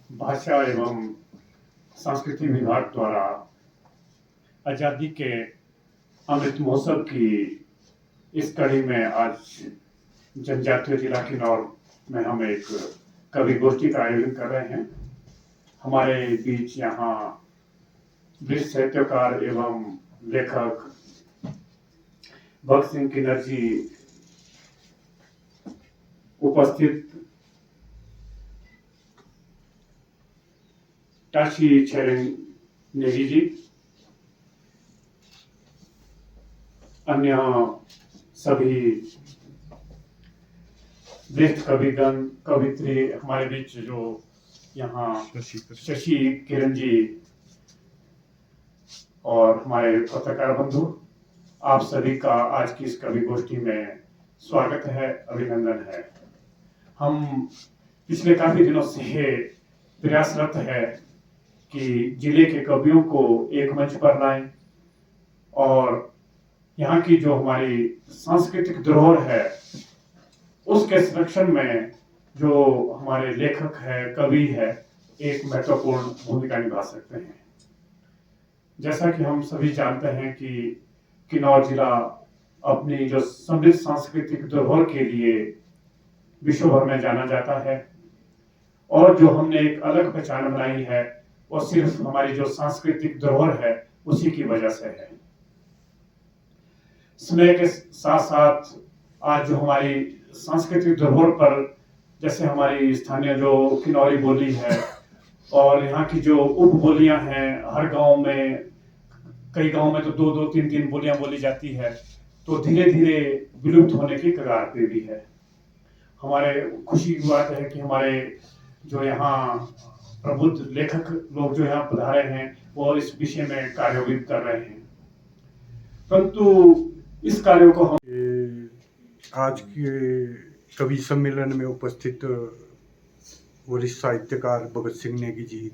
भाषा एवं संस्कृति विभाग द्वारा आज़ादी के अमृत महोत्सव की इस कड़ी में आज जनजातीय जिला किन्नौर में हम एक कवि गोष्ठी का आयोजन कर रहे हैं। हमारे बीच यहाँ वरिष्ठ साहित्यकार एवं लेखक भगत सिंह किन्नर जी उपस्थित टाशी छेरिंग नेगी जी, अन्य सभी वरिष्ठ कविगण कवित्री हमारे बीच जो यहाँ शशि किरण जी और हमारे पत्रकार बंधु, आप सभी का आज की इस कवि गोष्ठी में स्वागत है, अभिनंदन है। हम पिछले काफी दिनों से प्रयासरत है कि जिले के कवियों को एक मंच पर लाएं और यहाँ की जो हमारी सांस्कृतिक धरोहर है उसके संरक्षण में जो हमारे लेखक है, कवि है, एक महत्वपूर्ण भूमिका निभा सकते हैं। जैसा कि हम सभी जानते हैं कि किन्नौर जिला अपनी जो समृद्ध सांस्कृतिक धरोहर के लिए विश्व भर में जाना जाता है और जो हमने एक अलग पहचान बनाई है वो सिर्फ हमारी जो सांस्कृतिक धरोहर है उसी की वजह से है। समय के साथ साथ आज जो हमारी सांस्कृतिक धरोहर पर जैसे हमारी स्थानीय जो किन्नौरी बोली है और यहाँ की जो उप बोलियां हैं, हर गांव में कई गांव में तो दो तीन बोलियां बोली जाती है, तो धीरे धीरे विलुप्त होने की कगार पे भी है। हमारे खुशी की बात है कि हमारे जो यहाँ प्रबुद्ध लेखक लोग जो यहाँ पधारे हैं वो इस विषय में कार्योन्वित कर रहे हैं, परंतु इस कार्य को हम आज के कवि सम्मेलन में उपस्थित वरिष्ठ साहित्यकार भगत सिंह नेगी जी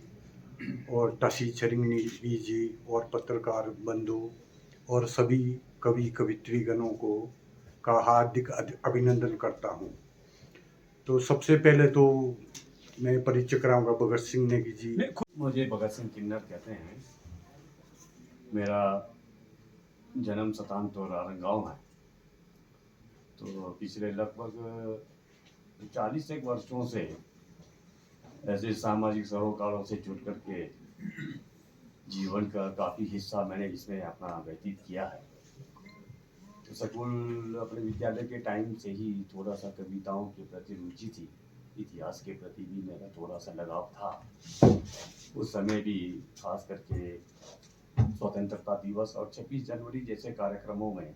और टाशी छेरिंग नेगी जी और पत्रकार बंधु और सभी कवि कवित्रीगणों को का हार्दिक अभिनंदन करता हूँ। तो सबसे पहले तो मैं परिचय कराऊंगा भगत सिंह नेगी जी। मुझे भगत सिंह किन्नर कहते हैं। मेरा जन्म सतान तो गाँव है। तो पिछले लगभग 40 एक वर्षों से ऐसे सामाजिक सरोकारों से जुड़ करके जीवन का काफ़ी हिस्सा मैंने इसमें अपना व्यतीत किया है। तो स्कूल अपने विद्यालय के टाइम से ही थोड़ा सा कविताओं के प्रति रुचि थी, इतिहास के प्रति भी मेरा थोड़ा सा लगाव था। उस समय भी खास करके स्वतंत्रता दिवस और 26 जनवरी जैसे कार्यक्रमों में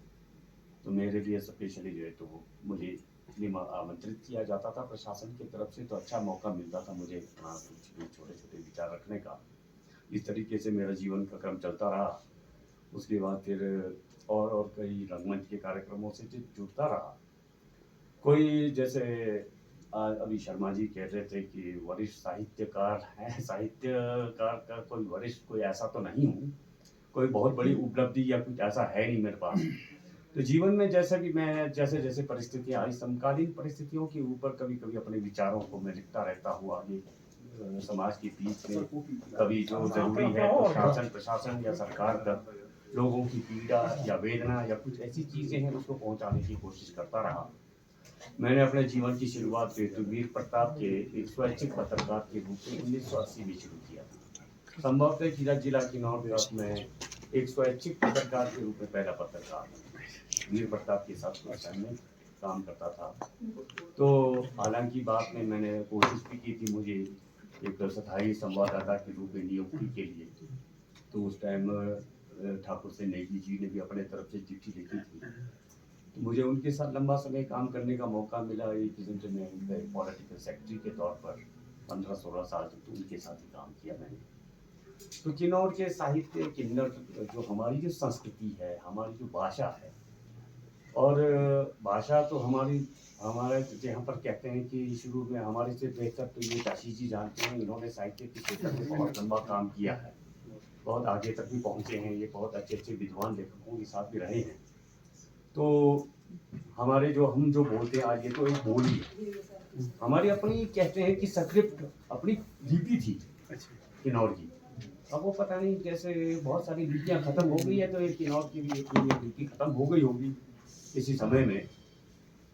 तो मेरे लिए स्पेशली जो है तो मुझे आमंत्रित किया जाता था प्रशासन की तरफ से, तो अच्छा मौका मिलता था मुझे अपना कुछ छोटे छोटे विचार रखने का। इस तरीके से मेरा जीवन का क्रम चलता रहा। उसके बाद फिर और कई रंगमंच के कार्यक्रमों से जुड़ता रहा। कोई जैसे अभी शर्मा जी कह रहे थे कि वरिष्ठ साहित्यकार हैं, साहित्यकार का कोई वरिष्ठ कोई ऐसा तो नहीं हूँ, कोई बहुत बड़ी उपलब्धि या कुछ ऐसा है नहीं मेरे पास। तो जीवन में जैसे भी मैं जैसे जैसे परिस्थितियाँ आई, समकालीन परिस्थितियों के ऊपर कभी कभी अपने विचारों को मैं लिखता रहता हूँ। आगे समाज के बीच में कभी जो जरूरी है तो शासन प्रशासन या सरकार तक लोगों की पीड़ा या वेदना या कुछ ऐसी चीज़ें हैं उसको पहुँचाने की कोशिश करता रहा। मैंने अपने जीवन की शुरुआत वीर प्रताप के एक स्वैच्छिक पत्रकार के रूप में 1980 में शुरू किया। संभवतः जिला किन्नौर में एक स्वैच्छिक पत्रकार के रूप में पहला पत्रकार वीर प्रताप के साथ उस टाइम में काम करता था। तो हालांकि बाद में मैंने कोशिश भी की थी मुझे एक स्थायी संवाददाता के रूप में नियुक्ति के लिए। तो उस टाइम ठाकुर से नेगी जी ने भी अपने तरफ से चिट्ठी लिखी थी, तो मुझे उनके साथ लंबा समय काम करने का मौका मिला। एक में उनके पॉलिटिकल सेक्रेटरी के तौर पर 15-16 साल तक तो उनके साथ ही काम किया मैंने। तो किन्नौर के साहित्य, किन्नर जो हमारी जो संस्कृति है, हमारी जो भाषा है, और भाषा तो हमारे यहाँ पर कहते हैं कि शुरू में हमारे से बेहतर तो ये टाशी जी जानते हैं। इन्होंने साहित्य के क्षेत्र में बहुत लंबा काम किया है, बहुत आगे तक भी पहुँचे हैं। ये बहुत अच्छे अच्छे विद्वान लेखकों के साथ भी रहे हैं। तो हमारे हम जो बोलते हैं आज, ये तो एक बोली है, हमारी अपनी कहते हैं कि संस्कृत अपनी लिपि थी अच्छा। किन्नौर की। अब वो पता नहीं कैसे बहुत सारी लिपियाँ खत्म हो गई है, तो ये किन्नौर की भी अपनी ये लिपि खत्म हो गई होगी इसी समय में।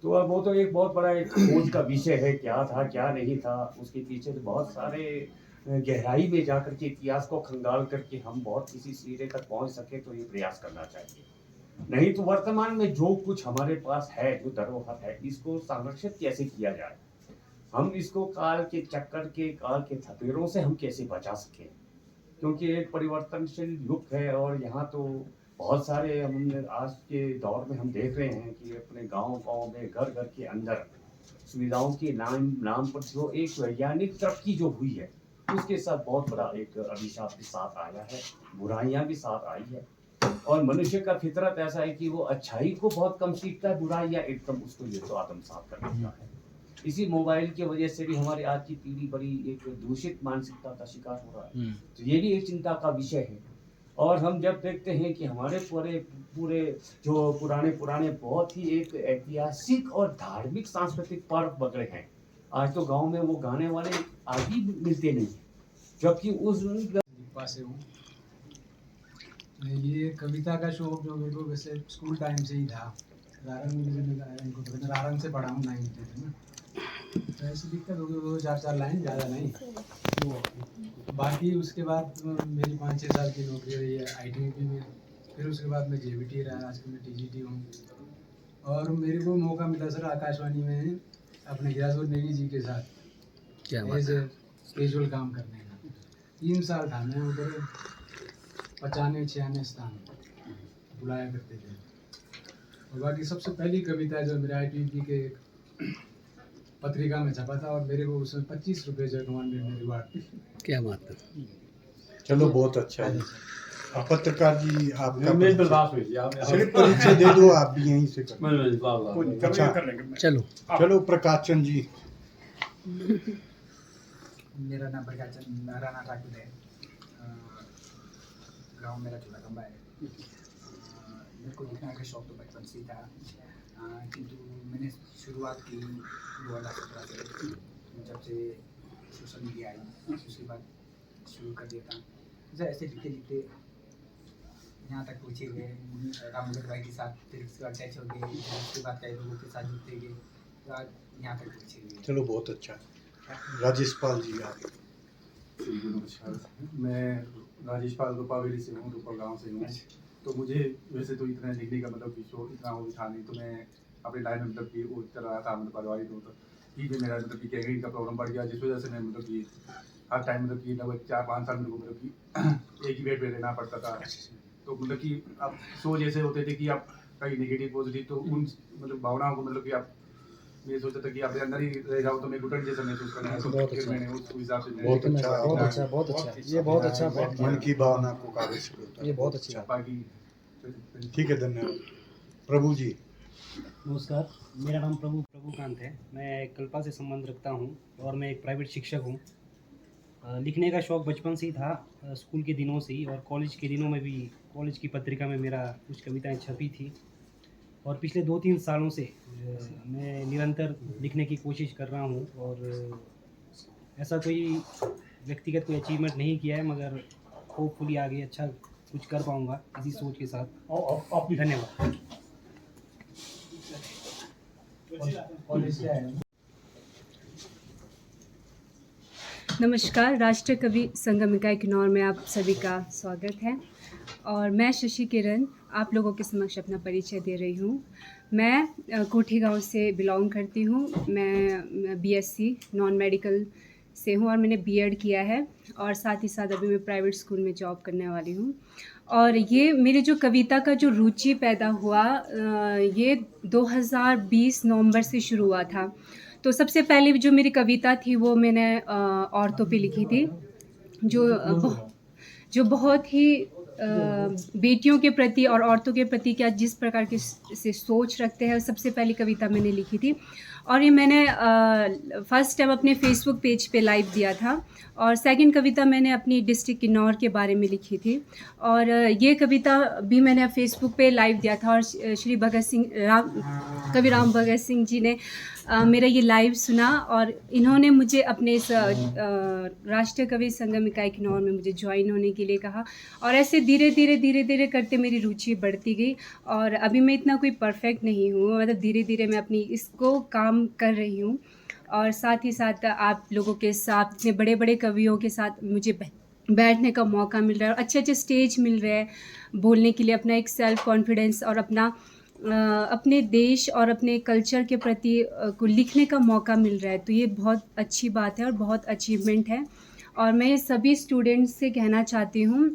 तो अब वो तो एक बहुत बड़ा एक खोज का विषय है, क्या था क्या नहीं था, उसके पीछे तो बहुत सारे गहराई में जाकर के इतिहास को खंगाल करके हम बहुत किसी सिरे तक पहुंच सके, तो ये प्रयास करना चाहिए। नहीं तो वर्तमान में जो कुछ हमारे पास है, जो धरोहर है, इसको संरक्षित कैसे किया जाए, हम इसको काल के चक्कर के, काल के थपेड़ों से हम कैसे बचा सकें, क्योंकि एक परिवर्तनशील युग है। और यहाँ तो बहुत सारे हम आज के दौर में हम देख रहे हैं कि अपने गांव में, घर घर के अंदर सुविधाओं के नाम पर जो एक वैज्ञानिक तरक्की जो हुई है, उसके साथ बहुत बड़ा एक अभिशाप के साथ आया है, बुराइयां भी साथ आई है। और मनुष्य का फितरत ऐसा है कि वो अच्छाई को बहुत कम सीखता है, बुराइयां एकदम उसको ये तो आत्मसात कर लेता है। इसी मोबाइल की वजह से भी हमारी आज की पीढ़ी बड़ी एक दूषित मानसिकता का शिकार हो रहा है, तो ये भी एक चिंता का विषय है। और हम जब देखते हैं कि हमारे पूरे जो पुराने बहुत ही एक ऐतिहासिक और धार्मिक सांस्कृतिक पर्व बगड़े हैं, आज तो गांव में वो गाने वाले आज भी मिलते नहीं हैं, जबकि उस पास से हूँ। ये कविता का शौक जो मेरे को वैसे स्कूल टाइम से ही था। रारंग में जब इनको तो मैं रारंग से पढ़ा हूँ 9th तक ना, तो ऐसी दिक्कत हो गई, वो 4 लाइन ज़्यादा नहीं। तो बाकी उसके बाद मेरी 5-6 साल की नौकरी रही है ITBP में। फिर उसके बाद मैं JBT रहा, आजकल मैं TGT हूँ। और मेरे को मौका मिला सर आकाशवाणी में अपने गिरासुर नेगी जी के साथ एज ए कैजुअल काम करने का। 3 साल था मैं उधर, 95-96 स्थान बुलाया करते थे। और बाकी सबसे पहली कविता जो मेरे ITBP के पत्रिका में छपा था, और मेरे को उसमें 25 रुपये जो गवर्नमेंट ने रिवार्ड। क्या बात है। चलो बहुत अच्छा है। अब पत्रकार जी आपका मैं तो परिचय- लास्ट में यार सिर्फ परिचय दे दो, आप भी यहीं से करो। कोई अच्छा। कर लेंगे। चलो चलो प्रकाश चंद जी। मेरा नाम प्रकाश चंद राणा ठाकुर है। गाँव मेरा छोटा खंबा है। मेरे को लिखने का शौक तो बचपन से ही था, किंतु मैंने शुरुआत की 2017 से, जब से सोशल मीडिया आई उसके बाद शुरू कर दिया था। जैसे ऐसे लिखते लिखते यहाँ तक पहुँचे हुए, रामगढ़ भाई के साथ फिर उसके बाद टच हो गए, उसके बाद कई लोगों के साथ जुड़ते गए, तो आज यहाँ तक पहुँचे हुए। चलो बहुत अच्छा है। राजेश पाल जी आप। नमस्कार, मैं राजेश पाल रूपावेली से हूँ, रूपा गाँव से हूँ। तो मुझे वैसे तो इतना लिखने का मतलब कि शो इतना वो था नहीं, तो मैं अपने टाइम में मतलब कि वो चल रहा था, मतलब पारिवारिक तो ठीक है, मेरा मतलब कि कैरियर का प्रॉब्लम बढ़ गया, जिस वजह से मैं मतलब कि हर टाइम मतलब कि लगभग 4-5 साल मेरे को मतलब कि एक ही बेड पे रहना पड़ता था। तो मतलब कि अब सोच ऐसे होते थे कि आप कहीं नेगेटिव पॉजिटिव, तो उन मतलब भावनाओं को मतलब कि आप, मैं सोचा था कि अपने अंदर ही रह जाओ तो मैं घुटन जैसा महसूस करना है, तो बहुत फिर अच्छा। मैंने उस हिसाब से बहुत अच्छा। बहुत अच्छा, बहुत अच्छा, ये बहुत अच्छा बात मन किया। की भावना को कागज पे उतारा। ये बहुत अच्छी बात। बाकी ठीक है, धन्यवाद। प्रभु जी। नमस्कार, मेरा नाम प्रभुकांत है। मैं कल्पा से संबंध रखता हूँ और मैं एक प्राइवेट शिक्षक हूँ। लिखने का शौक़ बचपन से ही था, स्कूल के दिनों से ही, और कॉलेज के दिनों में भी कॉलेज की पत्रिका में मेरा कुछ कविताएं छपी थी। और पिछले 2-3 सालों से मैं निरंतर लिखने की कोशिश कर रहा हूँ, और ऐसा कोई व्यक्तिगत कोई अचीवमेंट नहीं किया है, मगर होपफुली आगे अच्छा कुछ कर पाऊँगा इसी सोच के साथ। धन्यवाद। नमस्कार, राष्ट्रीय कवि संगम इकाई किन्नौर में आप सभी का स्वागत है। और मैं शशि किरण आप लोगों के समक्ष अपना परिचय दे रही हूँ। मैं कोठी गांव से बिलोंग करती हूँ। मैं BSc नॉन मेडिकल से हूँ और मैंने B.Ed किया है, और साथ ही साथ अभी मैं प्राइवेट स्कूल में जॉब करने वाली हूँ। और ये मेरी जो कविता का जो रुचि पैदा हुआ, ये 2020 नवंबर से शुरू हुआ था। तो सबसे पहले जो मेरी कविता थी वो मैंने औरतों पे लिखी थी, जो बहुत ही बेटियों के प्रति और औरतों के प्रति क्या जिस प्रकार की से सोच रखते हैं, सबसे पहली कविता मैंने लिखी थी। और ये मैंने फर्स्ट टाइम अपने फेसबुक पेज पे लाइव दिया था। और सेकंड कविता मैंने अपनी डिस्ट्रिक्ट किन्नौर के बारे में लिखी थी, और ये कविता भी मैंने फेसबुक पे लाइव दिया था। और श्री कवि राम भगत सिंह जी ने मेरा ये लाइव सुना, और इन्होंने मुझे अपने इस राष्ट्रीय कवि संगम इकाई किन्नौर में मुझे ज्वाइन होने के लिए कहा। और ऐसे धीरे धीरे करते मेरी रुचि बढ़ती गई, और अभी मैं इतना कोई परफेक्ट नहीं हूँ, मतलब धीरे धीरे मैं अपनी इसको काम कर रही हूँ। और साथ ही साथ आप लोगों के साथ, इतने बड़े बड़े कवियों के साथ मुझे बैठने का मौका मिल रहा है, और अच्छे अच्छे स्टेज मिल रहे हैं बोलने के लिए, अपना एक सेल्फ कॉन्फिडेंस और अपने देश और अपने कल्चर के प्रति को लिखने का मौका मिल रहा है। तो ये बहुत अच्छी बात है और बहुत अचीवमेंट है। और मैं सभी स्टूडेंट्स से कहना चाहती हूँ,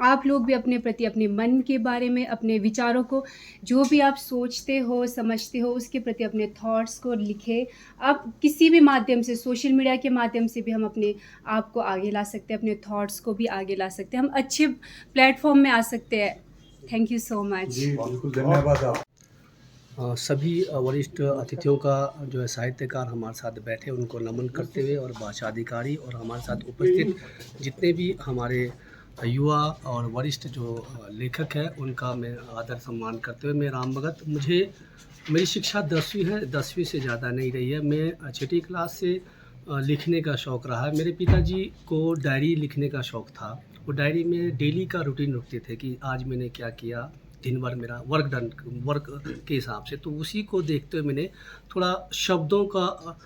आप लोग भी अपने प्रति, अपने मन के बारे में, अपने विचारों को, जो भी आप सोचते हो समझते हो, उसके प्रति अपने थॉट्स को लिखें। आप किसी भी माध्यम से, सोशल मीडिया के माध्यम से भी हम अपने आप को आगे ला सकते हैं, अपने थॉट्स को भी आगे ला सकते हैं, हम अच्छे प्लेटफॉर्म में आ सकते हैं। Thank you so much. जी बिल्कुल, धन्यवाद आप। सभी वरिष्ठ अतिथियों का जो है साहित्यकार हमारे साथ बैठे, उनको नमन करते हुए, और भाषा अधिकारी और हमारे साथ उपस्थित जितने भी हमारे युवा और वरिष्ठ जो लेखक हैं, उनका मैं आदर सम्मान करते हुए, मैं राम भगत, मेरी शिक्षा 10वीं है, 10वीं से ज़्यादा नहीं रही है। मैं 6ठी क्लास से लिखने का शौक़ रहा है। मेरे पिताजी को डायरी लिखने का शौक़ था। वो डायरी में डेली का रूटीन रखते थे कि आज मैंने क्या किया, दिन भर मेरा वर्क के हिसाब से। तो उसी को देखते हुए मैंने थोड़ा शब्दों का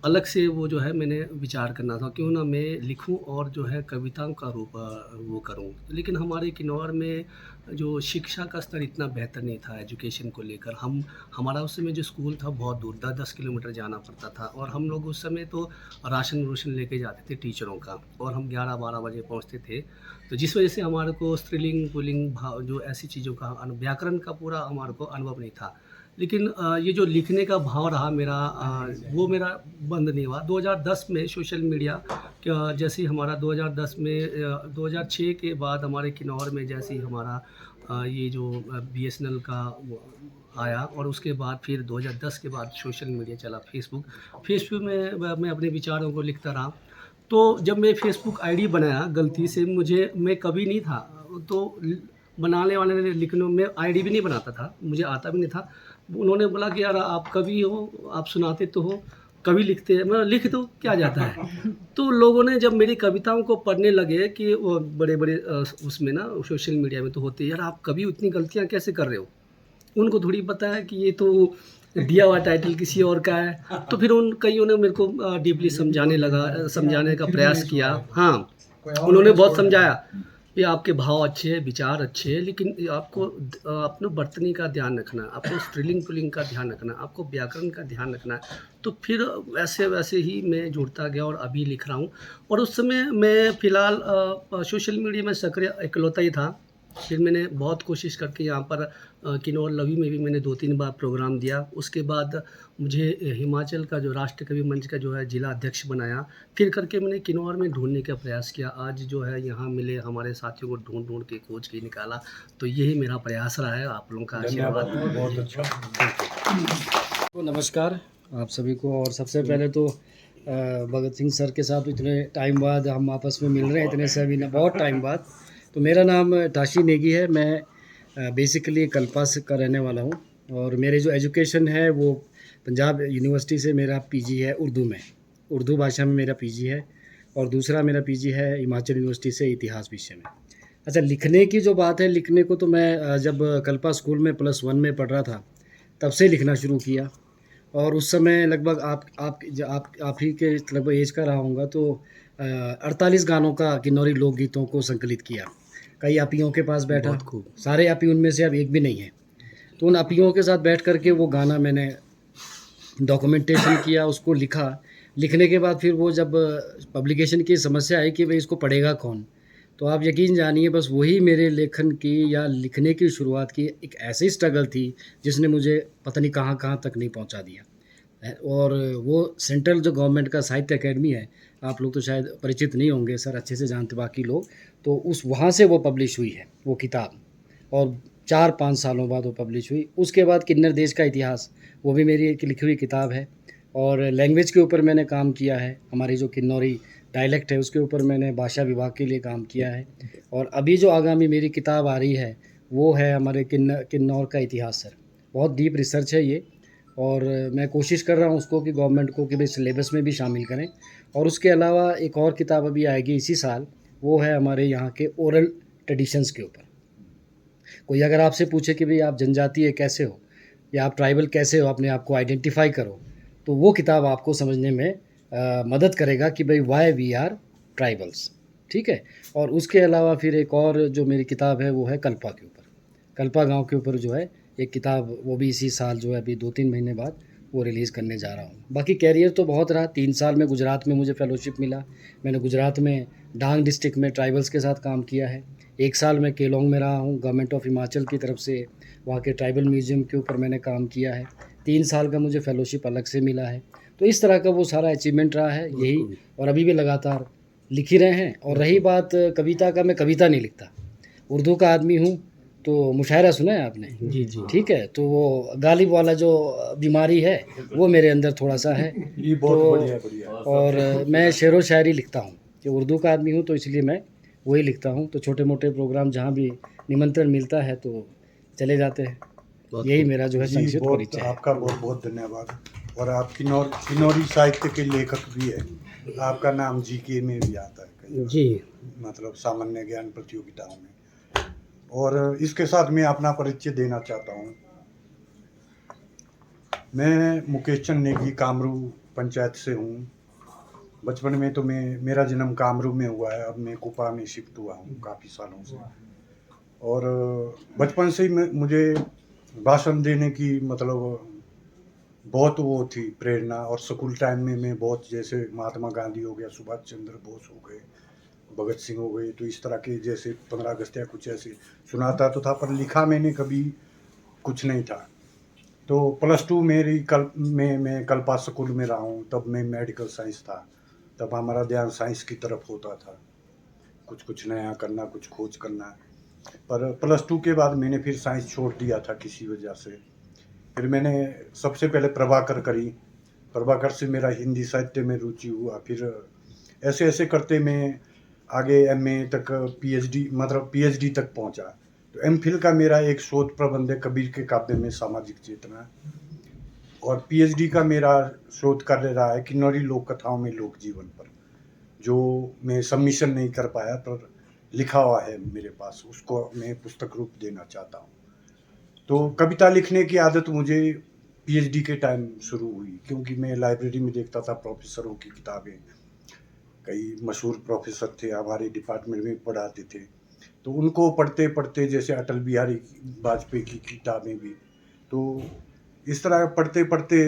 अलग से वो जो है मैंने विचार करना था, क्यों ना मैं लिखूं और जो है कविताओं का रूप वो करूं। लेकिन हमारे किन्नौर में जो शिक्षा का स्तर इतना बेहतर नहीं था एजुकेशन को लेकर। हमारा उस समय जो स्कूल था बहुत दूर, 10-10 किलोमीटर जाना पड़ता था, और हम लोग उस समय तो राशन लेके जाते थे टीचरों का, और हम 11-12 बजे पहुंचते थे। तो जिस वजह से हमारे को स्त्रीलिंग पुल्लिंग भाव जो ऐसी चीज़ों का व्याकरण का पूरा हमारे को अनुभव नहीं था। लेकिन ये जो लिखने का भाव रहा मेरा, वो मेरा बंद नहीं हुआ। 2010 में सोशल मीडिया जैसे हमारा 2010 में 2006 के बाद हमारे किन्नौर में जैसे ही हमारा ये जो BSNL का आया, और उसके बाद फिर 2010 के बाद सोशल मीडिया चला, फेसबुक में मैं अपने विचारों को लिखता रहा। तो जब मैं फेसबुक आईडी बनाया गलती से, मैं कभी नहीं था, तो बनाने वाले ने लिखने में आईडी भी नहीं बनाता था, मुझे आता भी नहीं था। उन्होंने बोला कि यार आप कवि हो, आप सुनाते तो हो, कवि लिखते हैं, मैं लिख दो, क्या जाता है। तो लोगों ने जब मेरी कविताओं को पढ़ने लगे कि वो बड़े बड़े उसमें ना सोशल मीडिया में तो होते, यार आप कवि इतनी गलतियाँ कैसे कर रहे हो। उनको थोड़ी पता है कि ये तो दिया हुआ टाइटल किसी और का है। तो फिर कईयों ने मेरे को डीपली समझाने का प्रयास किया। हाँ, उन्होंने बहुत समझाया कि आपके भाव अच्छे हैं, विचार अच्छे हैं, लेकिन आपको अपने बर्तनी का ध्यान रखना है, आपको स्त्रीलिंग पुल्लिंग का ध्यान रखना है, आपको व्याकरण का ध्यान रखना है। तो फिर वैसे ही मैं जुड़ता गया और अभी लिख रहा हूँ। और उस समय मैं फ़िलहाल सोशल मीडिया में सक्रिय इकलौता ही था। फिर मैंने बहुत कोशिश करके यहाँ पर किन्नौर लवी में भी मैंने 2-3 बार प्रोग्राम दिया। उसके बाद मुझे हिमाचल का जो राष्ट्र कवि मंच का जो है जिला अध्यक्ष बनाया। फिर करके मैंने किन्नौर में ढूंढने का प्रयास किया। आज जो है यहाँ मिले हमारे साथियों को ढूंढ के खोज के निकाला। तो यही मेरा प्रयास रहा है। आप लोगों का आशीर्वाद बहुत अच्छा। तो नमस्कार आप सभी को। और सबसे पहले तो भगत सिंह सर के साथ इतने टाइम बाद हम आपस में मिल रहे हैं, इतने सभी ने बहुत टाइम बाद। तो मेरा नाम टाशी नेगी है। मैं बेसिकली कल्पा का रहने वाला हूँ, और मेरे जो एजुकेशन है वो पंजाब यूनिवर्सिटी से मेरा पीजी है उर्दू में, उर्दू भाषा में मेरा पीजी है। और दूसरा मेरा पीजी है हिमाचल यूनिवर्सिटी से इतिहास विषय में। अच्छा, लिखने की जो बात है, लिखने को तो मैं जब कल्पा स्कूल में +1 में पढ़ रहा था तब से लिखना शुरू किया। और उस समय लगभग आप ही के लगभग एज का रहा होगा, तो 48 गानों का किन्नौरी लोकगीतों को संकलित किया। कई आपियों के पास बैठा, सारे आपी उनमें से अब एक भी नहीं है। तो उन आपियों के साथ बैठ करके वो गाना मैंने डॉक्यूमेंटेशन किया, उसको लिखा। लिखने के बाद फिर वो जब पब्लिकेशन की समस्या आई कि भाई इसको पढ़ेगा कौन, तो आप यकीन जानिए बस वही मेरे लेखन की या लिखने की शुरुआत की एक ऐसी स्ट्रगल थी जिसने मुझे पता नहीं कहाँ तक नहीं पहुंचा दिया। और वो सेंट्रल जो गवर्नमेंट का साहित्य अकेडमी है, आप लोग तो शायद परिचित नहीं होंगे, सर अच्छे से जानते बाकी लोग, तो उस वहाँ से वो पब्लिश हुई है वो किताब। और 4-5 सालों बाद वो पब्लिश हुई। उसके बाद किन्नर देश का इतिहास, वो भी मेरी एक लिखी हुई किताब है। और लैंग्वेज के ऊपर मैंने काम किया है। हमारी जो किन्नौरी डायलेक्ट है उसके ऊपर मैंने भाषा विभाग के लिए काम किया है। और अभी जो आगामी मेरी किताब आ रही है वो है हमारे किन्नौर का इतिहास सर। बहुत डीप रिसर्च है ये, और मैं कोशिश कर रहा हूँ उसको कि गवर्नमेंट को कि भाई सिलेबस में भी शामिल करें। और उसके अलावा एक और किताब अभी आएगी इसी साल, वो है हमारे यहाँ के ओरल ट्रेडिशंस के ऊपर। कोई अगर आपसे पूछे कि भाई आप जनजातीय कैसे हो या आप ट्राइबल कैसे हो, अपने आप को आइडेंटिफाई करो, तो वो किताब आपको समझने में मदद करेगा कि भाई वाई वी आर ट्राइबल्स। ठीक है। और उसके अलावा फिर एक और जो मेरी किताब है वो है कल्पा के ऊपर, कल्पा गांव के ऊपर जो है एक किताब, वो भी इसी साल जो है अभी 2-3 महीने बाद वो रिलीज़ करने जा रहा हूँ। बाकी कैरियर तो बहुत रहा। 3 साल में गुजरात में मुझे फेलोशिप मिला। मैंने गुजरात में डांग डिस्ट्रिक्ट में ट्राइबल्स के साथ काम किया है। 1 साल मैं केलोंग में रहा हूँ, गवर्नमेंट ऑफ हिमाचल की तरफ से वहाँ के ट्राइबल म्यूज़ियम के ऊपर मैंने काम किया है। 3 साल का मुझे फेलोशिप अलग से मिला है। तो इस तरह का वो सारा अचीवमेंट रहा है यही, और अभी भी लगातार लिख ही रहे हैं। और रही बात कविता का, मैं कविता नहीं लिखता, उर्दू का आदमी हूँ। तो मुशायरा सुना है आपने? जी जी। ठीक है। तो वो गालिब वाला जो बीमारी है वो मेरे अंदर थोड़ा सा है। ये बहुत तो बढ़िया। और मैं शेर व शायरी लिखता हूँ, कि उर्दू का आदमी हूँ तो इसलिए मैं वही लिखता हूँ। तो छोटे मोटे प्रोग्राम जहाँ भी निमंत्रण मिलता है तो चले जाते हैं। यही मेरा जो है जी, संक्षिप्त बहुत परिचय है। आपका बहुत बहुत धन्यवाद। और आप किन्नौरी साहित्य के लेखक भी है, आपका नाम जीके में भी आता है कई बार, जी। मतलब सामान्य ज्ञान प्रतियोगिताओं में। और इसके साथ मैं अपना परिचय देना चाहता हूँ। मैं मुकेश चंद नेगी कामरू पंचायत से हूँ। बचपन में तो मेरा जन्म कामरू में हुआ है, अब मैं कुपा में शिफ्ट हुआ हूँ काफ़ी सालों से। और बचपन से ही मुझे भाषण देने की मतलब बहुत वो थी प्रेरणा। और स्कूल टाइम में मैं बहुत, जैसे महात्मा गांधी हो गया, सुभाष चंद्र बोस हो गए, भगत सिंह हो गए, तो इस तरह के जैसे 15 अगस्त या कुछ ऐसे सुनाता तो था, पर लिखा मैंने कभी कुछ नहीं था। तो +2 मेरी मैं कल्पा स्कूल में रहा हूँ, तब मैं मेडिकल साइंस था। तब हमारा ध्यान साइंस की तरफ होता था, कुछ नया करना, कुछ खोज करना। पर +2 के बाद मैंने फिर साइंस छोड़ दिया था किसी वजह से। फिर मैंने सबसे पहले प्रभाकर करी। प्रभाकर से मेरा हिंदी साहित्य में रुचि हुआ। फिर ऐसे ऐसे करते मैं आगे MA तक PhD तक पहुंचा। तो MPhil का मेरा एक शोध प्रबंध है कबीर के काव्य में सामाजिक चेतना। और PhD का मेरा शोध कार्य रहा है किन्नौरी लोक कथाओं में लोक जीवन पर, जो मैं सबमिशन नहीं कर पाया पर लिखा हुआ है मेरे पास, उसको मैं पुस्तक रूप देना चाहता हूँ। तो कविता लिखने की आदत मुझे PhD के टाइम शुरू हुई, क्योंकि मैं लाइब्रेरी में देखता था प्रोफेसरों की किताबें। कई मशहूर प्रोफेसर थे हमारे डिपार्टमेंट में, पढ़ाते थे, तो उनको पढ़ते पढ़ते, जैसे अटल बिहारी वाजपेयी की किताबें भी, तो इस तरह पढ़ते पढ़ते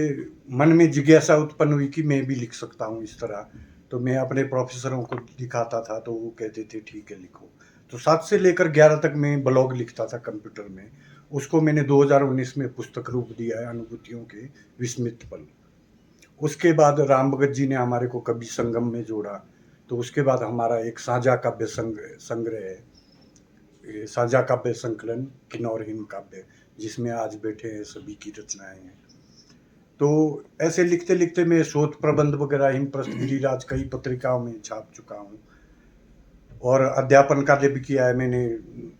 मन में जिज्ञासा उत्पन्न हुई कि मैं भी लिख सकता हूँ इस तरह। तो मैं अपने प्रोफेसरों को दिखाता था तो वो कहते थे ठीक है लिखो। तो 7 से लेकर 11 तक मैं ब्लॉग लिखता था कंप्यूटर में। उसको मैंने 2019 में पुस्तक रूप दिया है, अनुभूतियों के विस्मित पल। उसके बाद राम भगत जी ने हमारे को कवि संगम में जोड़ा। तो उसके बाद हमारा एक साझा काव्य संग्रह है, ये साझा काव्य संकलन किन्नौर हिम काव्य, जिसमें आज बैठे हैं सभी की रचनाएं हैं। तो ऐसे लिखते लिखते मैं शोध प्रबंध वगैरह हिमप्रस्थ गिरिराज कई पत्रिकाओं में छाप चुका हूँ। और अध्यापन कार्य भी किया है मैंने,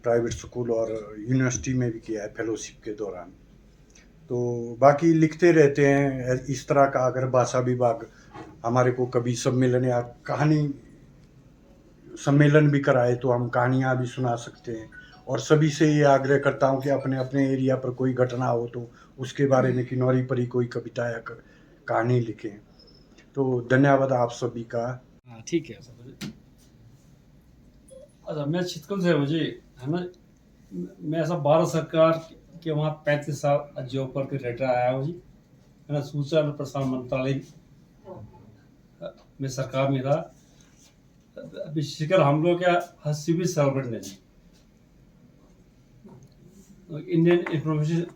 प्राइवेट स्कूल और यूनिवर्सिटी में भी किया है फेलोशिप के दौरान। तो बाकी लिखते रहते हैं इस तरह का। अगर भाषा विभाग हमारे को कभी सम्मेलन या कहानी सम्मेलन भी कराए तो हम कहानियाँ भी सुना सकते हैं। और सभी से ये आग्रह करता हूँ कि अपने अपने एरिया पर कोई घटना हो तो उसके बारे में किन्नौरी पर ही कोई कविता या कहानी लिखें। तो धन्यवाद आप सभी का। हाँ ठीक है। अच्छा, मैं छितकुल से मुझे है ना, मैं ऐसा भारत सरकार के वहाँ 35 साल जॉब करके रिटायर आया हूँ जी, है ना। सूचना और प्रसारण मंत्रालय में सरकार में था। अभी शिखर हम लोग क्या 80वीं सेलिब्रेट ने जी, इंडियन इंफॉर्मेशन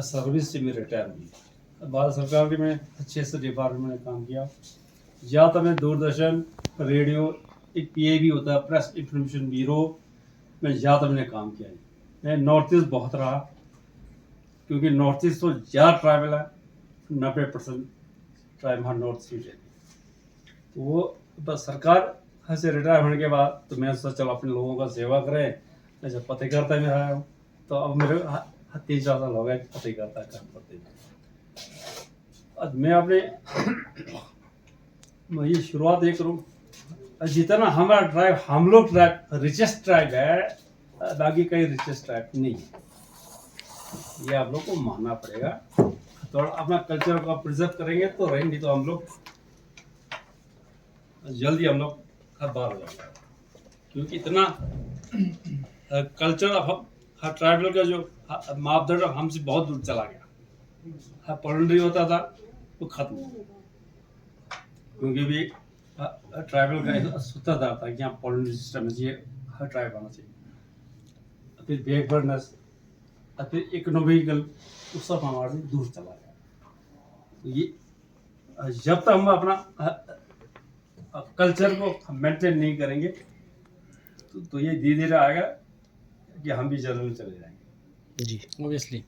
सर्विस से मैं रिटायर हुई। भारत सरकार के मैं अच्छे से डिपार्टमेंट में काम किया। या तो मैं दूरदर्शन, रेडियो, एक PIB होता है, प्रेस इंफॉर्मेशन ब्यूरो में ज़्यादा मैंने काम किया है। मैं नॉर्थ ईस्ट बहुत रहा, क्योंकि नॉर्थ ईस्ट तो ज़्यादा ट्राइबल है, 90% ट्राइब वहाँ नॉर्थ सीट रहती। तो वो बस सरकार से रिटायर होने के बाद तो मैंने सोचा चलो अपने लोगों का सेवा करें। मैं जब पत्रकारिता में आया हूँ तो अब मेरे 3-4 साल हो गए पत्रकारिता काम करते। आज मैं अपने मैं ये शुरुआत ये करूँ, जितना हमारा ट्राइब, हम लोग ट्राइब रिचेस्ट ट्राइब है, बाकी कई रिचेस्ट ट्राइब नहीं है। ये आप लोग को मानना पड़ेगा। तो अपना कल्चर को प्रिजर्व करेंगे तो रहेंगे, तो हम लोग जल्दी हम लोग हर बार हो जाएंगे। क्योंकि इतना कल्चर अब हर ट्राइबल का जो मापदंड हमसे बहुत दूर चला गया। हर पॉलिंड्री होता था वो खत्म हो गया, क्योंकि भी ट्राइबल का सूत्रधार था कि यहाँ पॉलिंड्री सिस्टम में चाहिए, हर ट्राइब आना चाहिए। फिर बैकवर्डनेस, फिर इकोनॉमिकल, वो सब हमारे से दूर चला गया। तो ये जब तक हम अपना कल्चर को मेंटेन नहीं करेंगे तो ये धीरे धीरे आएगा कि हम भी जरूर चले जाएंगे। जी, ऑब्वियसली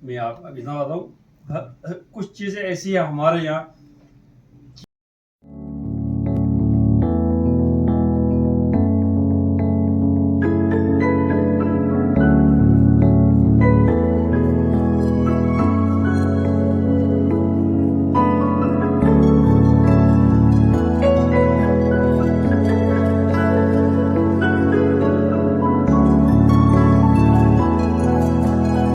मैं आप इतना बताऊँ, कुछ चीज़ें ऐसी है हमारे यहाँ